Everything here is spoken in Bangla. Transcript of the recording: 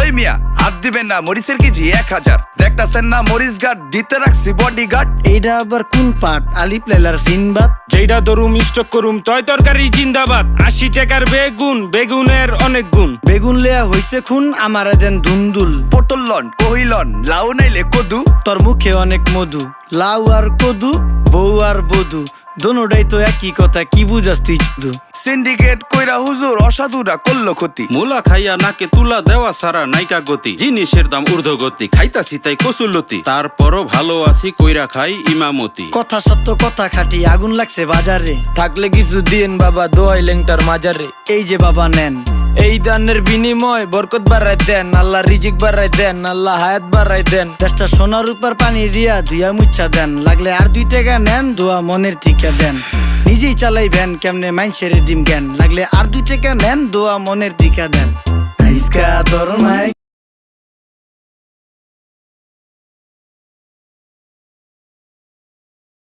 ওই মিয়া হাত দিবেন না, মরিচের কেজি 1000। দেখতাছেন না মরিচ গার্ড দিতে রাখছি বডি গার্ড। এইটা আবার কোন পাট? আলিপ লাইলার সিনবাদ। যেইটা ধরুম স্টক করুম তয় তরকারি জিন্দাবাদ। 80 টাকার বেগুন, বেগুনের অনেক গুণ। বেগুন লেয়া হইছে খুন, আমারে দেন ধুন্দুল। পটল লন, কহিলন, লাউ নাইলে কদু। তোর মুখে অনেক মধু, লাউ আর কদু, বউ আর বধু, দোনোটাই তো একই কথা, কি বুঝাস তুই শুধু? সিন্ডিকেট কইরা হুজুর অসাধুরা করলো ক্ষতি। মুলা খাইয়া নাকে তুলা দেওয়া সারা নাইকা গতি। জিনিসের দাম ঊর্ধ্বগতি, খাইতাছি তাই কসুলতি। তারপরও ভালো আছি কইরা খাই ইমামতি। কথা সত্য কথা খাটি, আগুন লাগছে বাজারে। থাকলে কিছু দিন বাবা, দোয়াই লেংটার মাজারে। এই যে বাবা নেন, এই দানের বিনিময় বরকত বাড়াই দেন, আল্লাহ রিজিক বাড়াই দেন, আল্লাহ হায়াত বাড়াই দেন। দেশটা সোনার উপর পানি দিয়া ধুইয়া মুচ্ছা দেন। লাগলে আর 2 টাকা নেন, দোয়া মনের টিকা দেন। নিজেই চালাই ভ্যান, কেমনে মাইনসেরে দিম জ্ঞান। লাগলে আর 2 টাকা নেন, দোয়া মনের টিকা দেন। আইসকা তোর নাই